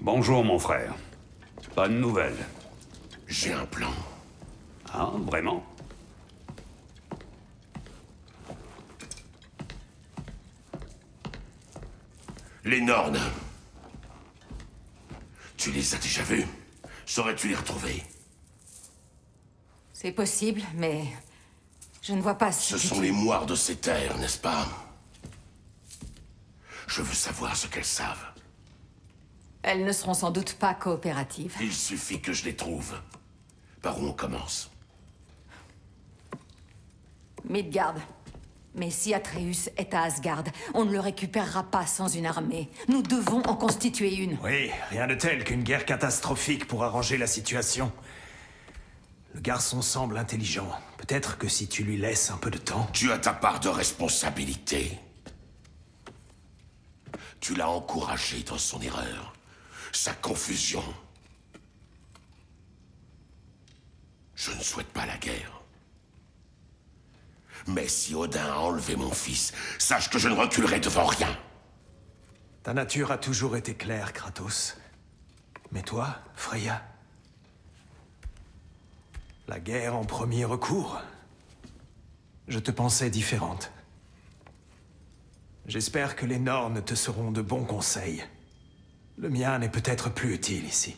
Bonjour, mon frère. Pas de nouvelles. J'ai un plan. Ah, vraiment? Les Nornes. Tu les as déjà vus? Saurais-tu les retrouver? C'est possible, mais... je ne vois pas Ce si... sont les moires de ces terres, n'est-ce pas? Je veux savoir ce qu'elles savent. Elles ne seront sans doute pas coopératives. Il suffit que je les trouve. Par où on commence? Midgard. Mais si Atreus est à Asgard, on ne le récupérera pas sans une armée. Nous devons en constituer une. Oui, rien de tel qu'une guerre catastrophique pour arranger la situation. Le garçon semble intelligent. Peut-être que si tu lui laisses un peu de temps... Tu as ta part de responsabilité. Tu l'as encouragé dans son erreur, sa confusion. Je ne souhaite pas la guerre. Mais si Odin a enlevé mon fils, sache que je ne reculerai devant rien. Ta nature a toujours été claire, Kratos. Mais toi, Freya? La guerre en premier recours? Je te pensais différente. J'espère que les Nornes te seront de bons conseils. Le mien n'est peut-être plus utile ici.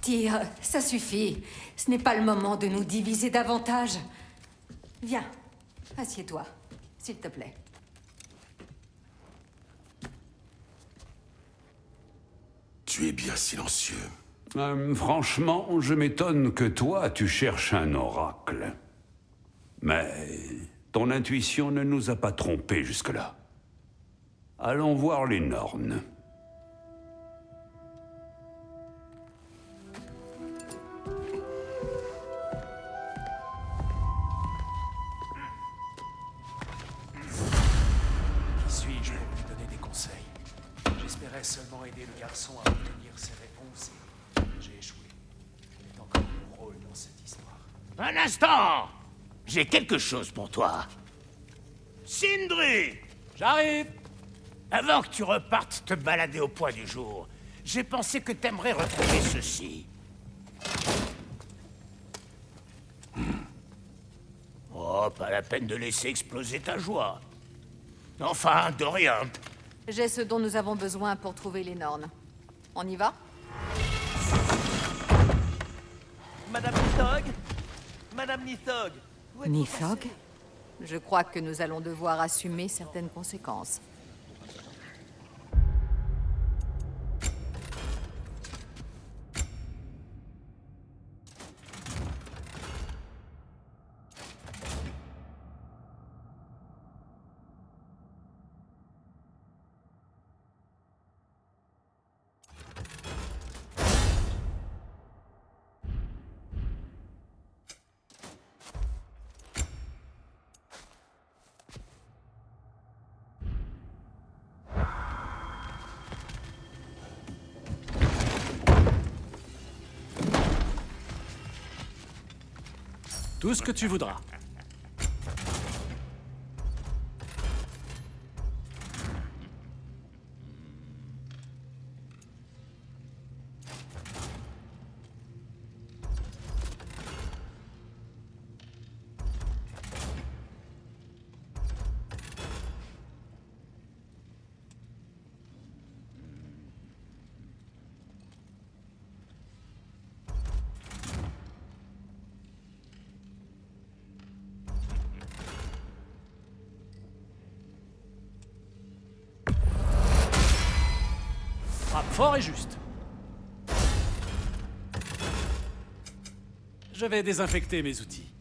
Tyr, ça suffit. Ce n'est pas le moment de nous diviser davantage. Viens, assieds-toi, s'il te plaît. Tu es bien silencieux. Franchement, je m'étonne que toi, tu cherches un oracle. Mais ton intuition ne nous a pas trompés jusque-là. Allons voir les Nornes. Qui suis-je pour lui donner des conseils? J'espérais seulement aider le garçon à obtenir ses réponses et j'ai échoué. Quel est encore mon rôle dans cette histoire? Un instant! J'ai quelque chose pour toi. Sindri! J'arrive! Avant que tu repartes te balader au point du jour, j'ai pensé que t'aimerais retrouver ceci. Oh, pas la peine de laisser exploser ta joie. Enfin, de rien. J'ai ce dont nous avons besoin pour trouver les Nornes. On y va? Madame Nithog? Madame Nithog? Où êtes-vous Nithog? passée? Je crois que nous allons devoir assumer certaines conséquences. Tout ce que tu voudras. Frappe fort et juste. Je vais désinfecter mes outils.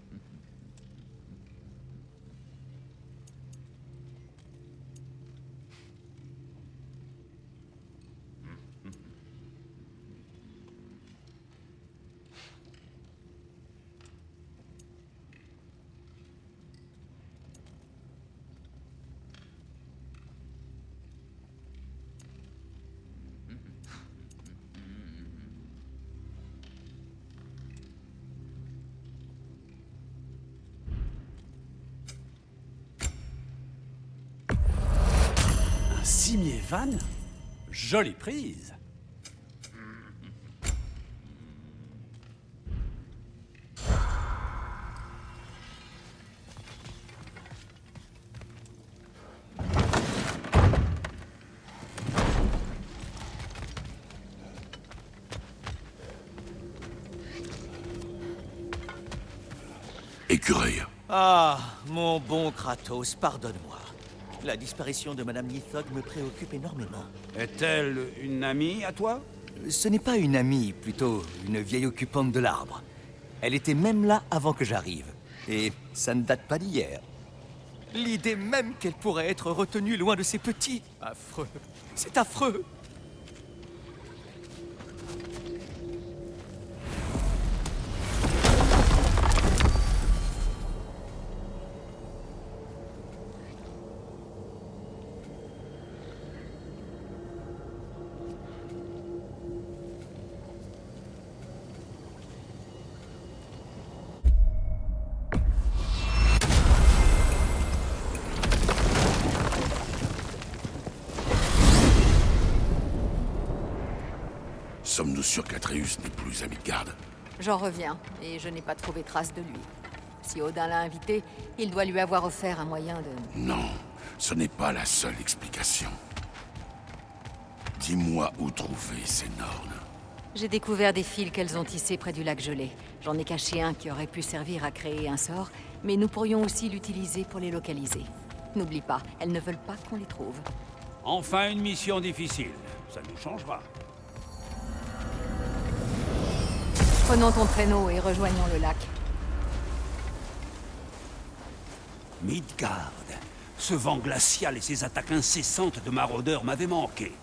Simier Van? Jolie prise. Écureuil. Ah, mon bon Kratos, pardonne-moi. La disparition de Madame Nithog me préoccupe énormément. Est-elle une amie à toi? Ce n'est pas une amie, plutôt une vieille occupante de l'arbre. Elle était même là avant que j'arrive. Et ça ne date pas d'hier. L'idée même qu'elle pourrait être retenue loin de ses petits. Affreux. C'est affreux. Sommes-nous sûrs qu'Atreus n'est plus ami de garde? J'en reviens, et je n'ai pas trouvé trace de lui. Si Odin l'a invité, il doit lui avoir offert un moyen de... Non, ce n'est pas la seule explication. Dis-moi où trouver ces Nornes. J'ai découvert des fils qu'elles ont tissés près du lac gelé. J'en ai caché un qui aurait pu servir à créer un sort, mais nous pourrions aussi l'utiliser pour les localiser. N'oublie pas, elles ne veulent pas qu'on les trouve. Enfin une mission difficile. Ça nous changera. Prenons ton traîneau et rejoignons le lac. Midgard. Ce vent glacial et ces attaques incessantes de maraudeurs m'avaient manqué.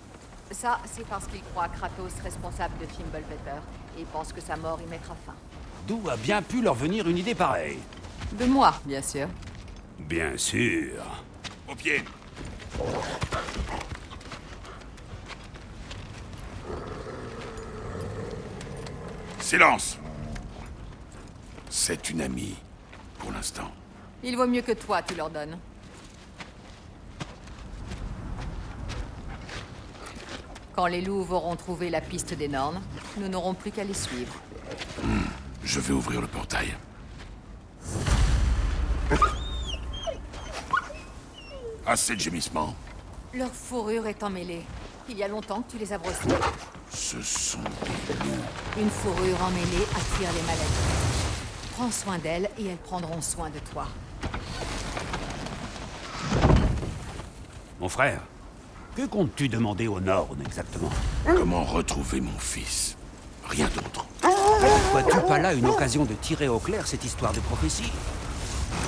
Ça, c'est parce qu'il croit Kratos responsable de Fimbulvetr et pense que sa mort y mettra fin. D'où a bien pu leur venir une idée pareille? De moi, bien sûr. Bien sûr. Au pied. Silence. C'est une amie, pour l'instant. Il vaut mieux que toi, tu leur donnes. Quand les loups auront trouvé la piste des Nornes, nous n'aurons plus qu'à les suivre. Je vais ouvrir le portail. Assez de gémissements. Leur fourrure est emmêlée. Il y a longtemps que tu les as brossés. Ce sont des loups. Une fourrure emmêlée attire les maladies. Prends soin d'elles et elles prendront soin de toi. Mon frère, que comptes-tu demander aux Nornes exactement? Comment retrouver mon fils? Rien d'autre. Vois-tu pas là une occasion de tirer au clair cette histoire de prophétie?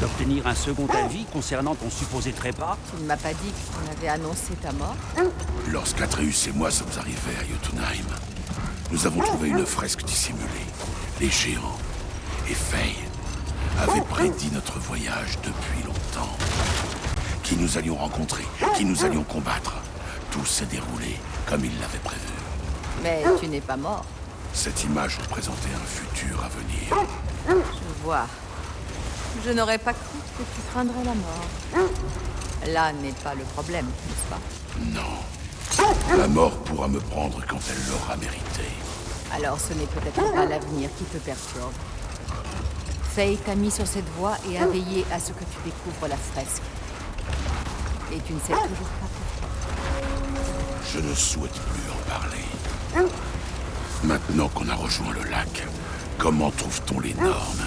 D'obtenir un second avis concernant ton supposé trépas? Tu ne m'as pas dit qu'on avait annoncé ta mort? Lorsqu'Atreus et moi sommes arrivés à Jotunheim, nous avons trouvé une fresque dissimulée. Les géants et Faye avaient prédit notre voyage depuis longtemps. Qui nous allions rencontrer, qui nous allions combattre. Tout s'est déroulé comme ils l'avaient prévu. Mais tu n'es pas mort. Cette image représentait un futur à venir. Je vois. Je n'aurais pas cru que tu craindrais la mort. Là n'est pas le problème, n'est-ce pas? Non. La mort pourra me prendre quand elle l'aura mérité. Alors ce n'est peut-être pas l'avenir qui te perturbe. Faye t'a mis sur cette voie et a veillé à ce que tu découvres la fresque. Et tu ne sais toujours pas pourquoi. Je ne souhaite plus en parler. Maintenant qu'on a rejoint le lac, comment trouve-t-on les Nornes?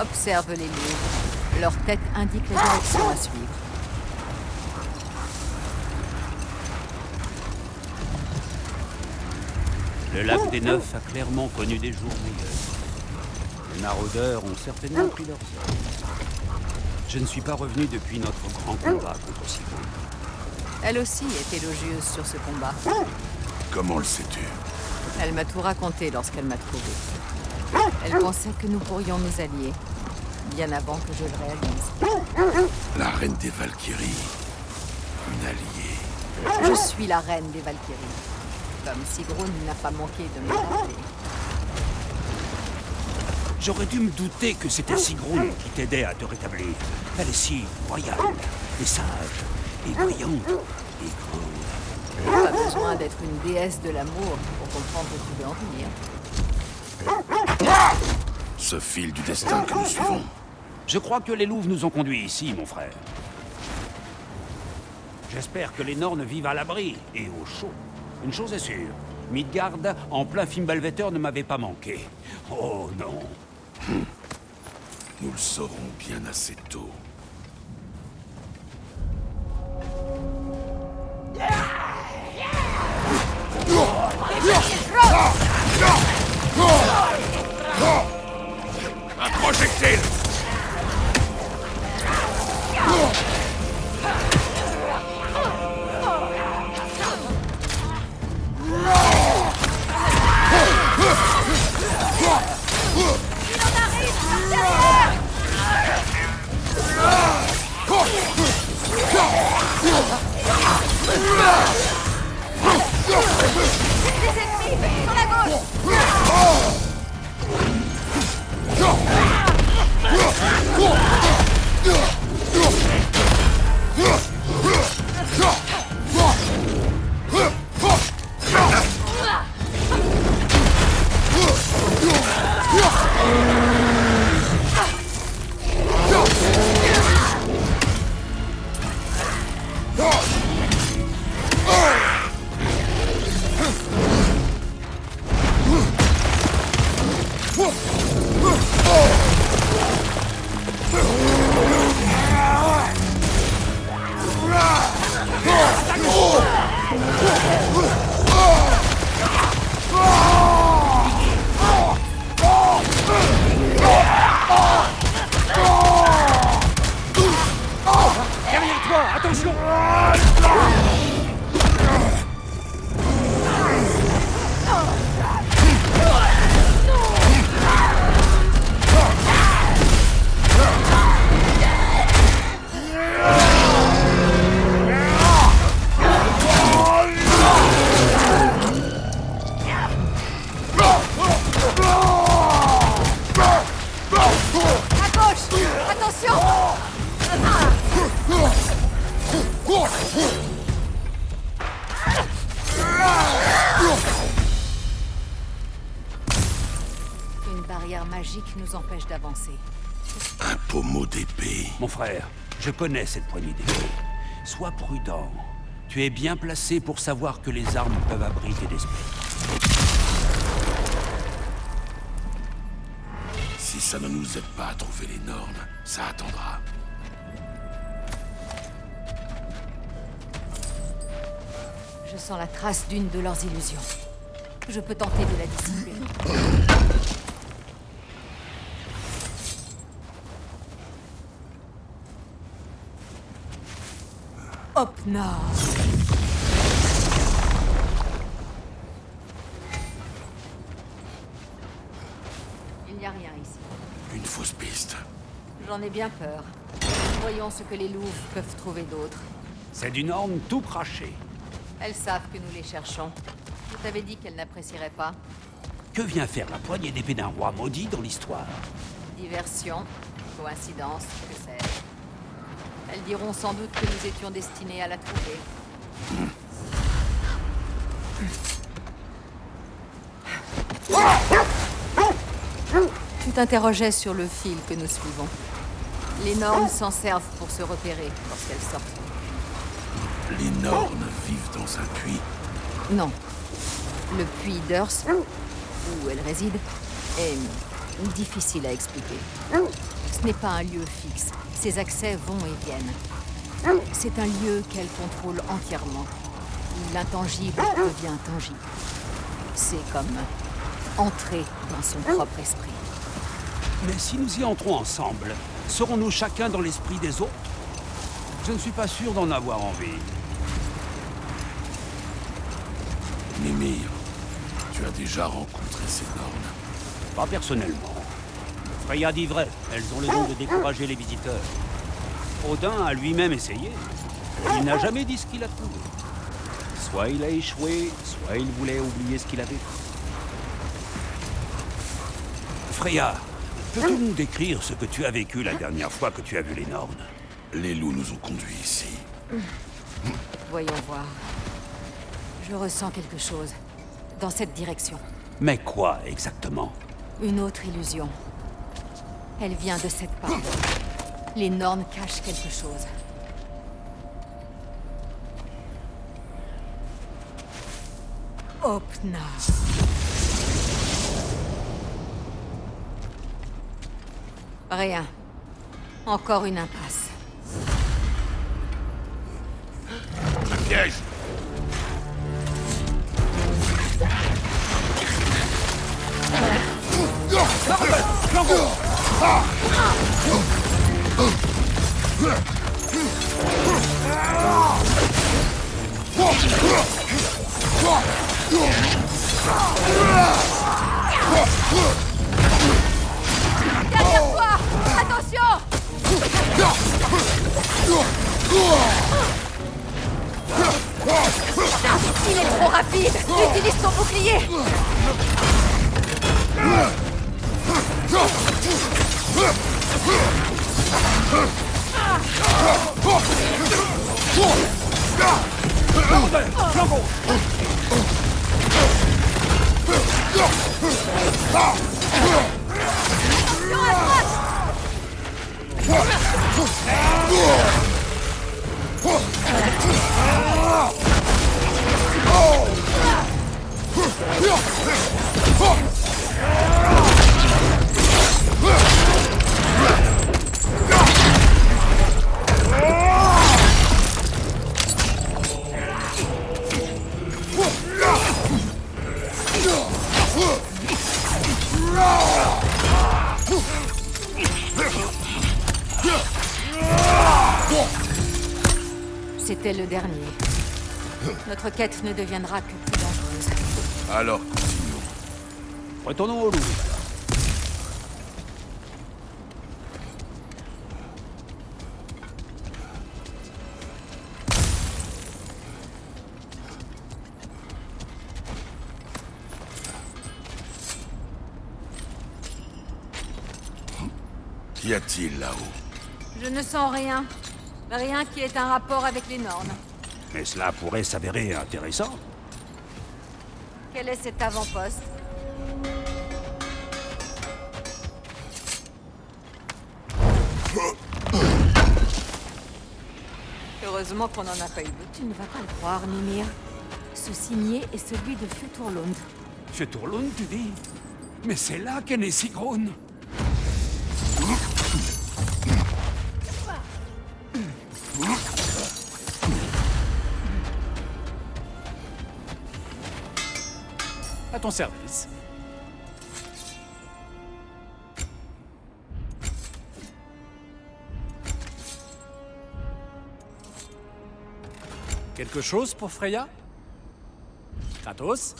Observe les loups. Leur tête indique la direction à suivre. Le lac des Neufs a clairement connu des jours meilleurs. Les maraudeurs ont certainement pris leurs heures. Je ne suis pas revenu depuis notre grand combat contre Sigurd. Elle aussi est élogieuse sur ce combat. Comment le sais-tu? Elle m'a tout raconté lorsqu'elle m'a trouvé. Elle pensait que nous pourrions nous allier, bien avant que je le réalise. La reine des Valkyries. Une alliée. Je suis la reine des Valkyries. Comme Sigrun n'a pas manqué de me le rappeler. J'aurais dû me douter que c'était Sigrun qui t'aidait à te rétablir. Elle est si royale, et sage, et brillante. et grande. Pas besoin d'être une déesse de l'amour pour comprendre où tu veux en venir. Ce fil du destin que nous suivons. Je crois que les louves nous ont conduits ici, mon frère. J'espère que les Nornes vivent à l'abri et au chaud. Une chose est sûre, Midgard, en plein Fimbulvetr, ne m'avait pas manqué. Oh non. Nous le saurons bien assez tôt. Un projectile! Une barrière magique nous empêche d'avancer. Un pommeau d'épée. Mon frère, je connais cette poignée d'épée. Sois prudent. Tu es bien placé pour savoir que les armes peuvent abriter des esprits. Si ça ne nous aide pas à trouver les Nornes, ça attendra. Je sens la trace d'une de leurs illusions. Je peux tenter de la dissiper. Opnor. Il n'y a rien ici. Une fausse piste. J'en ai bien peur. Voyons ce que les louves peuvent trouver d'autre. C'est du Norne tout craché. Elles savent que nous les cherchons. Je t'avais dit qu'elles n'apprécieraient pas. Que vient faire la poignée d'épée d'un roi maudit dans l'histoire? Diversion, coïncidence, que sais-je. Elles diront sans doute que nous étions destinés à la trouver. Tu t'interrogeais sur le fil que nous suivons. Les Nornes s'en servent pour se repérer lorsqu'elles sortent. Les Nornes vivent dans un puits. Non. Le puits d'Urs, où elle réside, est difficile à expliquer. Ce n'est pas un lieu fixe. Ses accès vont et viennent. C'est un lieu qu'elle contrôle entièrement. L'intangible devient tangible. C'est comme entrer dans son propre esprit. Mais si nous y entrons ensemble, serons-nous chacun dans l'esprit des autres? Je ne suis pas sûr d'en avoir envie. Mimir, tu as déjà rencontré ces Nornes. Pas personnellement. Freya dit vrai, elles ont le don de décourager les visiteurs. Odin a lui-même essayé. Il n'a jamais dit ce qu'il a trouvé. Soit il a échoué, soit il voulait oublier ce qu'il avait fait. Freya, peux-tu nous décrire ce que tu as vécu la dernière fois que tu as vu les Nornes? Les loups nous ont conduits ici. Voyons voir. Je ressens quelque chose. Dans cette direction. Mais quoi, exactement? Une autre illusion. Elle vient de cette part. Les Nornes cachent quelque chose. Opna. Rien. Encore une impasse. Un piège! Derrière toi! Attention! Il est trop rapide! Utilise ton bouclier! C'était le dernier. Notre quête ne deviendra que plus dangereuse. Alors, continuons. Retournons au Louvre. Qu'y a-t-il là-haut? Je ne sens rien. Rien qui ait un rapport avec les Nornes. Mais cela pourrait s'avérer intéressant. Quel est cet avant-poste? Heureusement qu'on n'en a pas eu d'autres. Tu ne vas pas le croire, Mimir. Ce signet est celui de Futurlund. Futurlund, tu dis? Mais c'est là qu'est né Sigrun. À ton service. Quelque chose pour Freya? Kratos?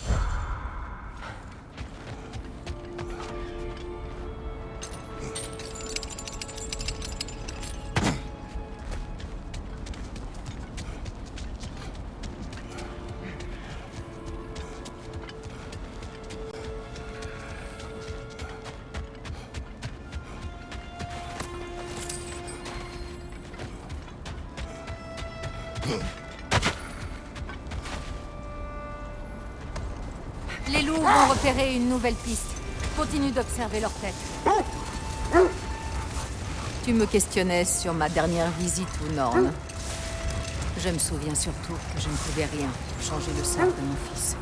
Les loups vont repérer une nouvelle piste. Continue d'observer leur tête. Tu me questionnais sur ma dernière visite aux Nornes. Je me souviens surtout que je ne pouvais rien pour changer le sort de mon fils.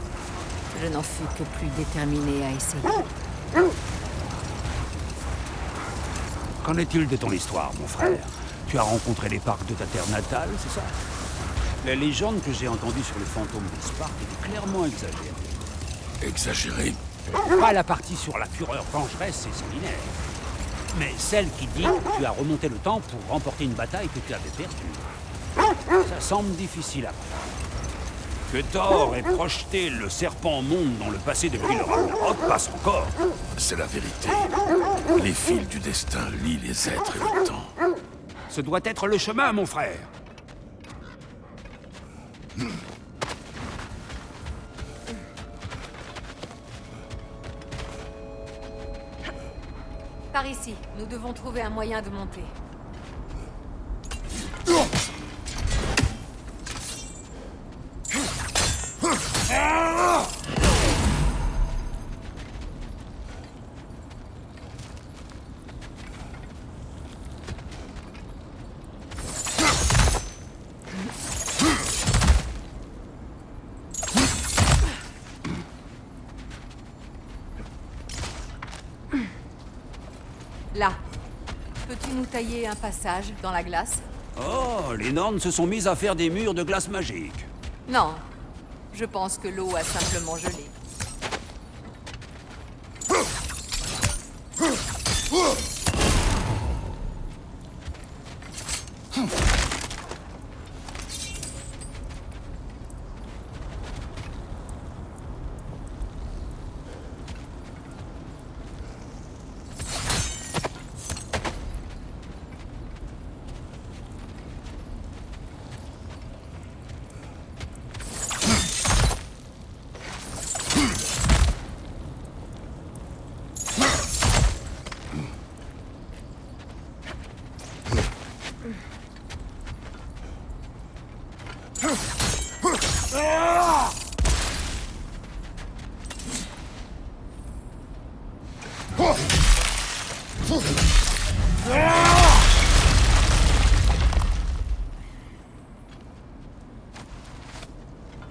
Je n'en fus que plus déterminé à essayer. Qu'en est-il de ton histoire, mon frère? Tu as rencontré les parcs de ta terre natale, c'est ça? La légende que j'ai entendue sur le fantôme des Spartes était clairement exagérée. Exagéré? Pas la partie sur la fureur vengeresse et sanguinaire, mais celle qui dit que tu as remonté le temps pour remporter une bataille que tu avais perdue. Ça semble difficile à croire. Que Thor ait projeté le serpent monde dans le passé depuis le Ragnarok passe encore. C'est la vérité. Les fils du destin lient les êtres et le temps. Ce doit être le chemin, mon frère. Par ici, nous devons trouver un moyen de monter. Peux-tu nous tailler un passage dans la glace? Oh, les Norns se sont mis à faire des murs de glace magique. Non. Je pense que l'eau a simplement gelé.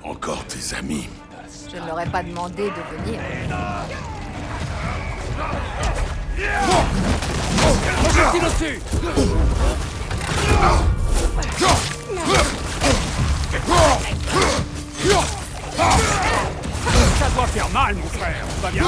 Encore tes amis. Je ne leur ai pas demandé de venir. Projectile au-dessus! Ça doit faire mal, mon frère. Tout va bien.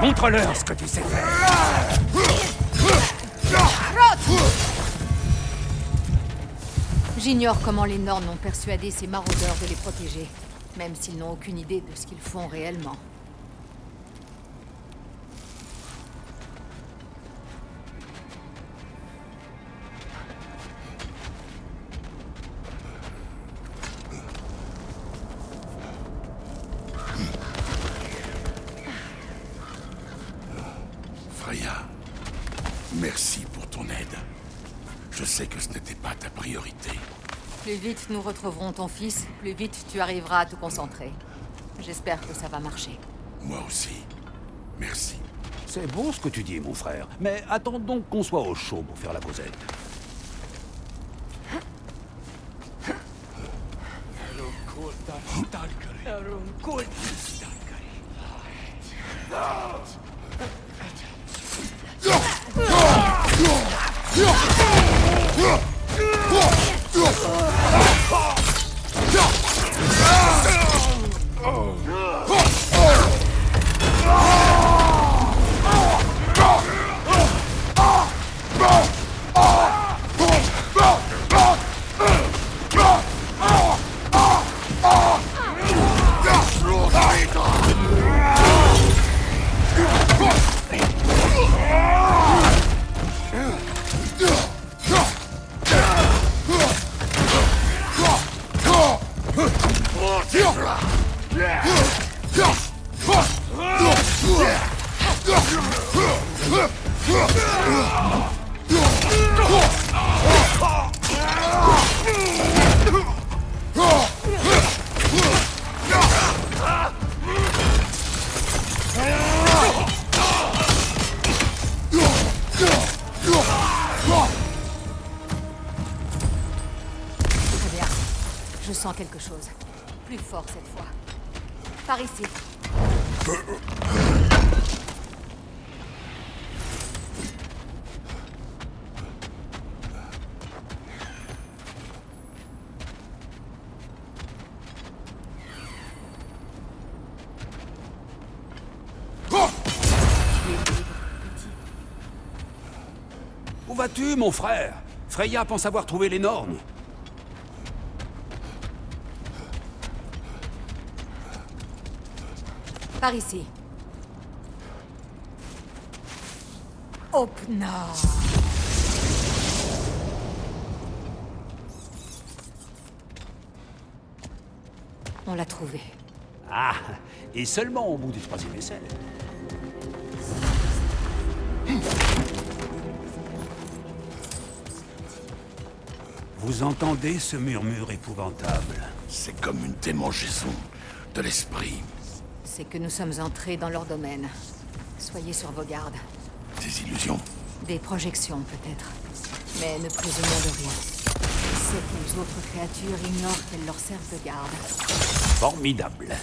Montre-leur ce que tu sais faire. J'ignore comment les Norns ont persuadé ces maraudeurs de les protéger, même s'ils n'ont aucune idée de ce qu'ils font réellement. Freya, merci pour ton aide. Je sais que ce n'était pas ta priorité. Plus vite nous retrouverons ton fils, plus vite tu arriveras à te concentrer. J'espère que ça va marcher. Moi aussi. Merci. C'est beau ce que tu dis, mon frère. Mais attends donc qu'on soit au chaud pour faire la causette. Très bien. Je sens quelque chose. Plus fort cette fois. Par ici. Où vas-tu, mon frère? Freya pense avoir trouvé les Norns. Par ici. Opna. On l'a trouvé. Ah, et seulement au bout du troisième essai. Vous entendez ce murmure épouvantable? C'est comme une démangeaison de l'esprit. C'est que nous sommes entrés dans leur domaine. Soyez sur vos gardes. Des illusions. Des projections, peut-être. Mais ne présumons de rien. C'est que les autres créatures ignorent qu'elles leur servent de garde. Formidable.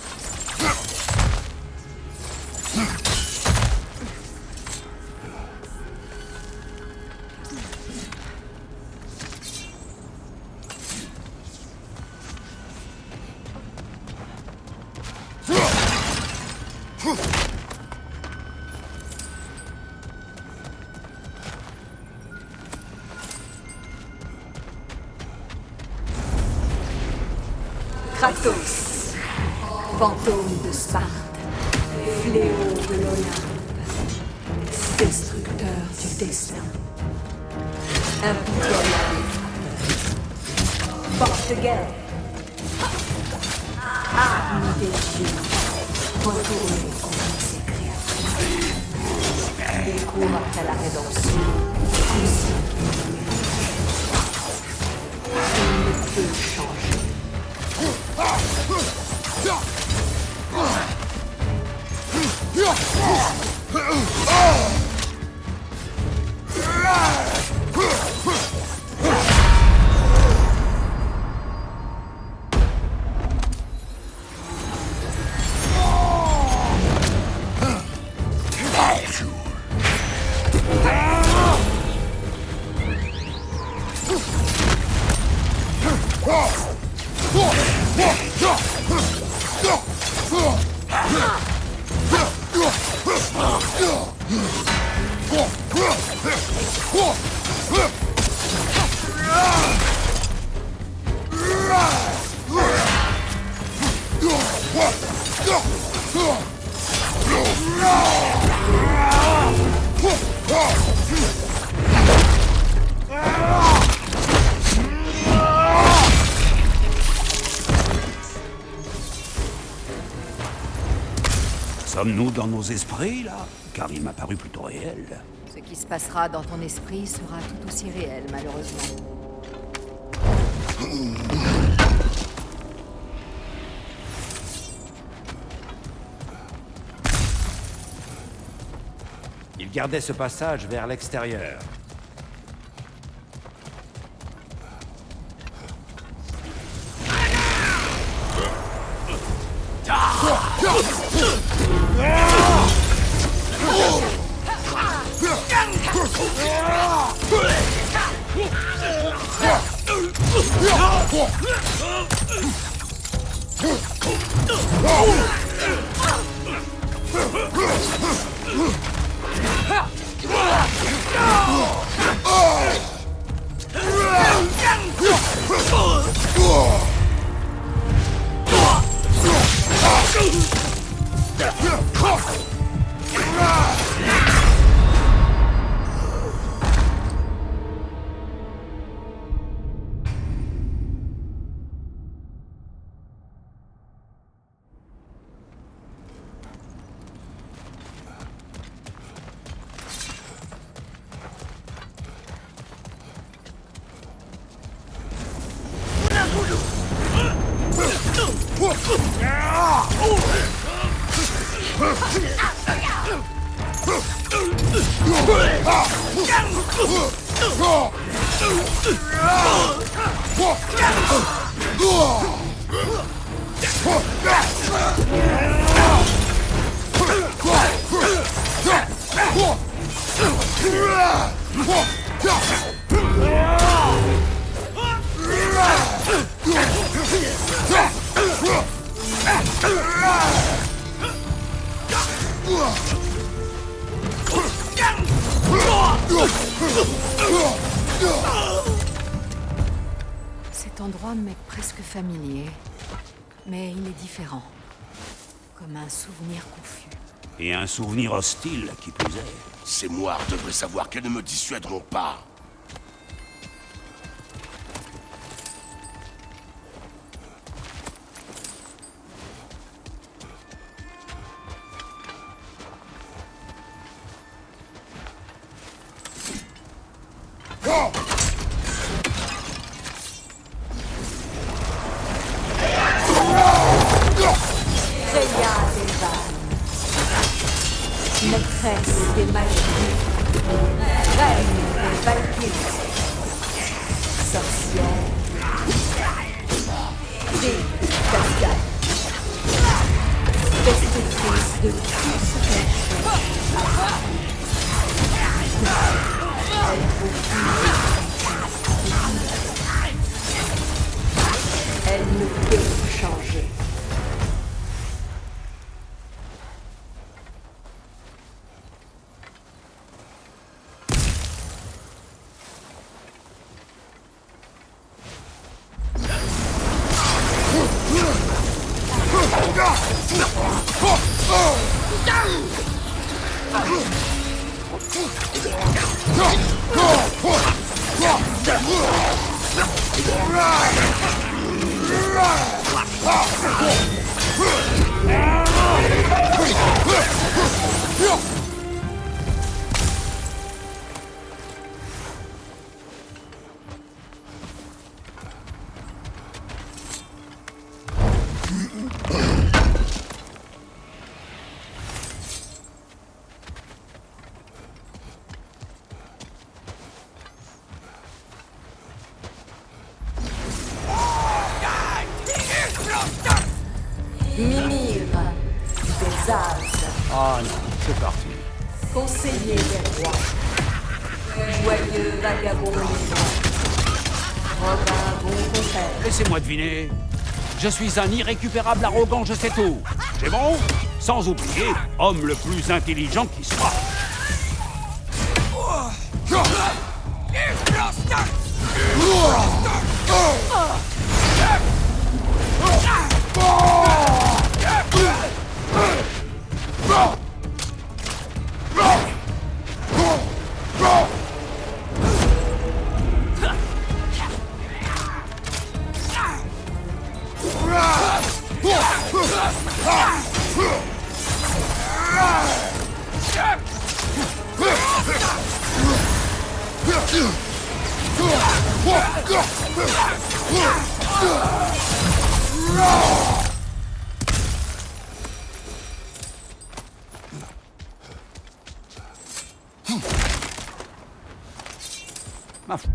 Kratos, fantôme de Sparte, fléau de l'Olympe, destructeur du destin, impitoyable frappeur, porte-guerre, arme des dieux, retournez contre ces créatures, découvre à la rédemption, aussi, il ne peut changer. Sommes-nous dans nos esprits, là? Car il m'a paru plutôt réel. Ce qui se passera dans ton esprit sera tout aussi réel, malheureusement. Il gardait ce passage vers l'extérieur. Cet endroit m'est presque familier, mais il est différent. Comme un souvenir confus. Et un souvenir hostile, qui plus est. Ces moires devraient savoir qu'elles ne me dissuaderont pas. Maîtresse des magies, rêve de tout ce qu'elle fait. Elle faut fuir. Elle ne peut changer. Mimir, des As, Ah non, c'est parti. conseiller des rois, joyeux vagabond des rois, Robin bon compère. Laissez-moi deviner. Je suis un irrécupérable arrogant, je sais tout. C'est bon? Sans oublier, homme le plus intelligent qui soit. Ma foi.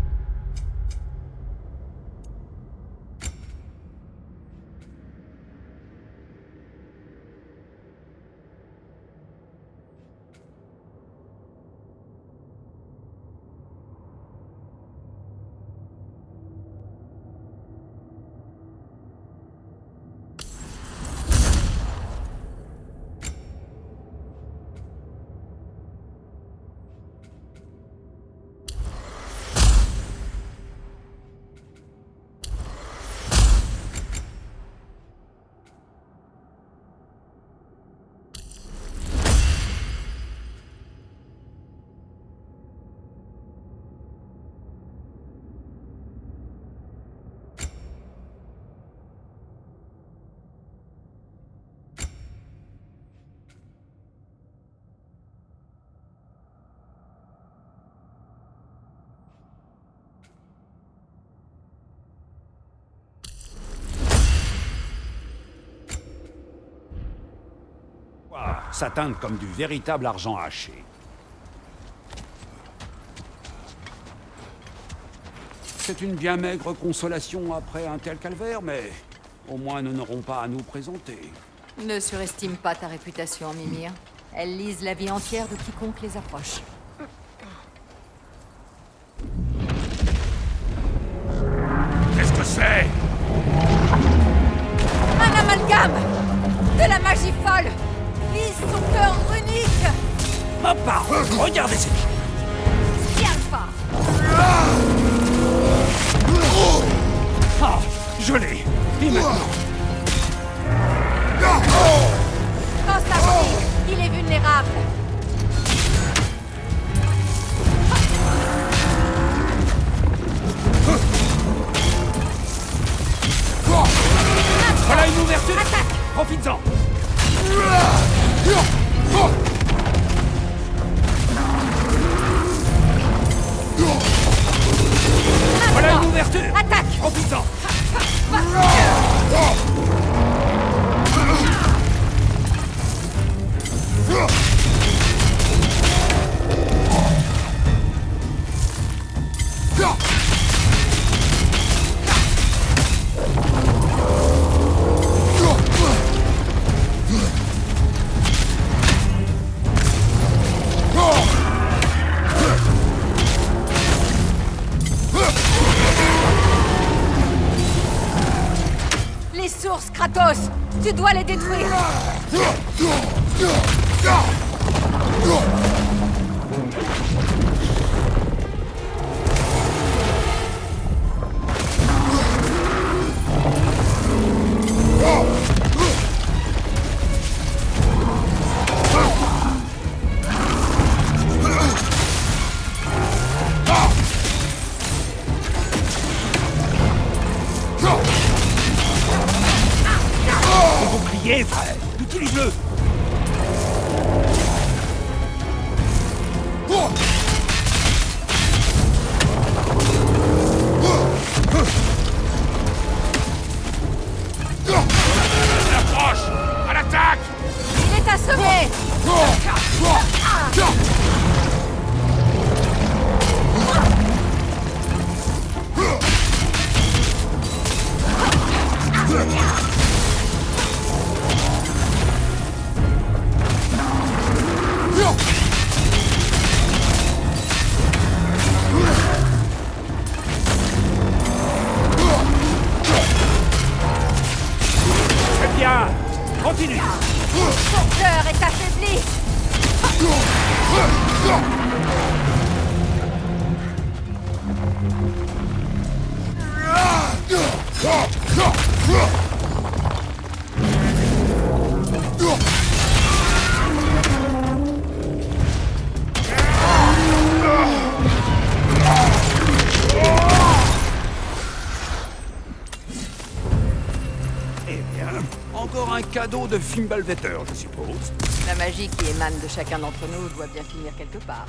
Ça teinte comme du véritable argent haché. C'est une bien maigre consolation après un tel calvaire, mais au moins nous n'aurons pas à nous présenter. Ne surestime pas ta réputation, Mimir. Elle lise la vie entière de quiconque les approche. Qu'est-ce que c'est? Un amalgame! De la magie folle! Lise son cœur runique! Ma parole, regardez ces choses. Bien fort! Ah, je l'ai. Et maintenant? Constantine, il est vulnérable! Voilà une ouverture. Attaque! Profites-en. Voilà une ouverture. Attaque! Profites-en. ours, Kratos! Tu dois les détruire! Bouclier, frère! Utilise-le! Approche! À l'attaque! Il est assommé! C'est bien! Continue! Ton cœur est affaibli! Eh bien, encore un cadeau de Fimbulvetter, je suppose. La magie qui émane de chacun d'entre nous doit bien finir quelque part.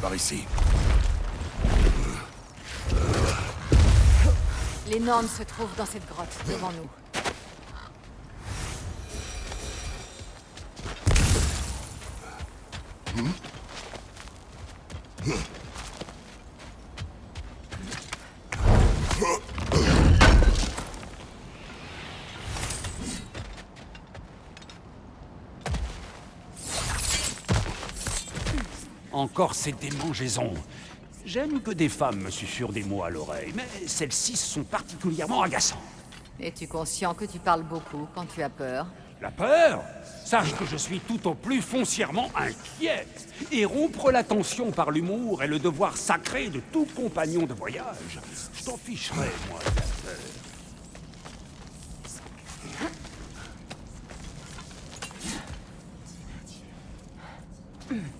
Par ici. Les Norns se trouvent dans cette grotte, devant nous. Encore ces démangeaisons. J'aime que des femmes me susurrent des mots à l'oreille, mais celles-ci sont particulièrement agaçantes. Es-tu conscient que tu parles beaucoup quand tu as peur? La peur? Sache que je suis tout au plus foncièrement inquiet. Et rompre la tension par l'humour est le devoir sacré de tout compagnon de voyage. Je t'en ficherai, moi, de la peur.